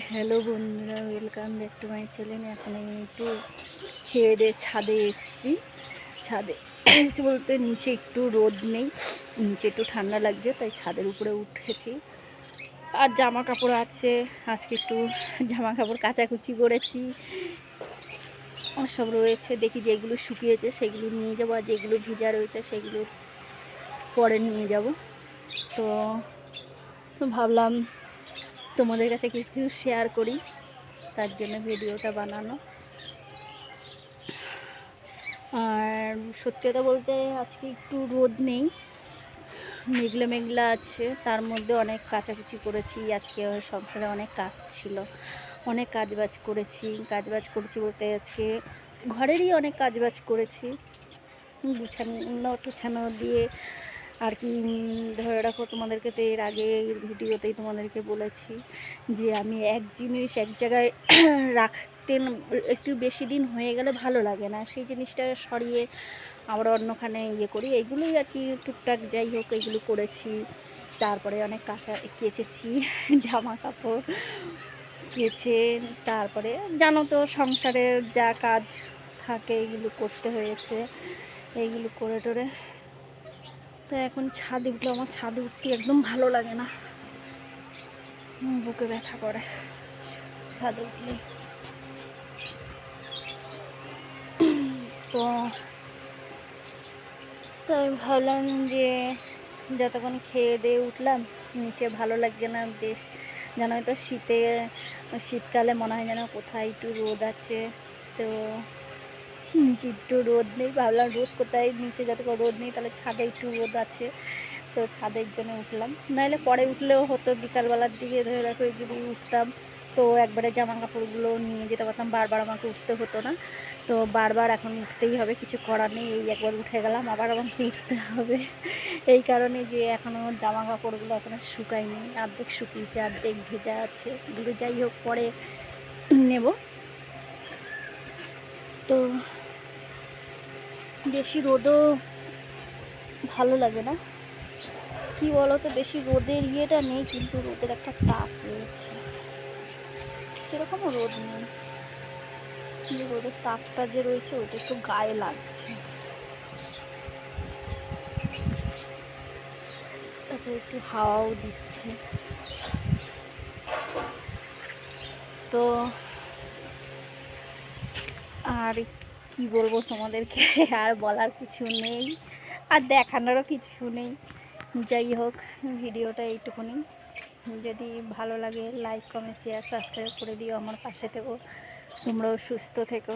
Hello বন্ধুরা, welcome back to my channel. এখন আমি একটু খেয়ে দিয়ে ছাদে এসেছি। ছাদে এসে বলতে নিচে একটু রোদ নেই, নিচে একটু ঠান্ডা লাগছে, তাই ছাদের উপরে উঠেছি। আর জামা কাপড় আছে, আজকে একটু জামা কাপড় কাচাকুচি করেছি, সব রয়েছে। দেখি যেগুলো শুকিয়েছে সেগুলো নিয়ে যাবো, আর যেগুলো ভিজা রয়েছে সেগুলো পরে নিয়ে যাব। তো ভাবলাম তোমাদের কাছে কিছু শেয়ার করি, তার জন্য ভিডিওটা বানানো। আর সত্যি কথা বলতে আজকে একটু রোদ নেই, মেঘলা মেঘলা আছে, তার মধ্যে অনেক কাচাকুচি করেছি। আজকে সংসারে অনেক কাজ ছিল, অনেক কাজবাজ করেছি বলতে আজকে ঘরেরই অনেক কাজবাজ করেছি, গুছানো টুছানো দিয়ে আর কি। ধরে রাখো, তোমাদেরকে তো এর আগে ভিডিওতেই তোমাদেরকে বলেছি যে আমি এক জিনিস এক জায়গায় রাখতে একটু বেশি দিন হয়ে গেলে ভালো লাগে না, সেই জিনিসটা সরিয়ে আবার অন্যখানে করি। এইগুলোই আর কি টুকটাক, যাই হোক এগুলো করেছি। তারপরে অনেক কেচেছি জামা কাপড় কেচে, তারপরে জানো তো সংসারের যা কাজ থাকে এগুলো করতে হয়েছে, এইগুলো করে টোরে। তো এখন ছাদে উঠলে আমার ছাদে উঠতে একদম ভালো লাগে না, বুকে ব্যথা করে ছাদে উঠলে। তো তো আমি ভাবলাম যে যতক্ষণ খেয়ে দিয়ে উঠলাম, নিচে ভালো লাগছে না বেশ। জানোই তো শীতকালে মনে হয় যেন কোথায় একটু রোদ আছে, তো নিচে একটু রোদ নেই। ভাবলাম রোদ কোথায়, নিচে যতক্ষণ রোদ নেই তাহলে ছাদে একটু রোদ আছে, তো ছাদের জন্য উঠলাম। নাহলে পরে উঠলেও হতো, বিকালবেলার দিকে ধরে রাখো যদি উঠতাম তো একবারে জামা কাপড়গুলো নিয়ে যেতে পারতাম, বারবার আমাকে উঠতে হতো না। তো বারবার এখন উঠতেই হবে, কিছু করার নেই। এই একবার উঠে গেলাম, আবার আমাকে উঠতে হবে। এই কারণে যে এখনও জামা কাপড়গুলো এখনও শুকায়নি, অর্ধেক শুকিয়েছে অর্ধেক ভেজা আছে, এগুলো যাই হোক পরে নেব। তো বেশি রোদও ভালো লাগে না, কি বলো তো, বেশি রোদের ইয়েটা নেই, কিন্তু রোদের একটা তাপ রয়েছে, সেরকমও রোদ নেই, কিন্তু রোদের তাপটা যে রয়েছে ওটা একটু গায়ে লাগছে। তারপরে একটু হাওয়াও দিচ্ছে। তো আর কি বলবো তোমাদেরকে, আর বলার কিছু নেই, আর দেখানোরও কিছু নেই। যাই হোক, ভিডিওটা এইটুকুনি। যদি ভালো লাগে লাইক কমেন্ট শেয়ার সাবস্ক্রাইব করে দিও, আমার পাশে থেকো, তোমরাও সুস্থ থেকো।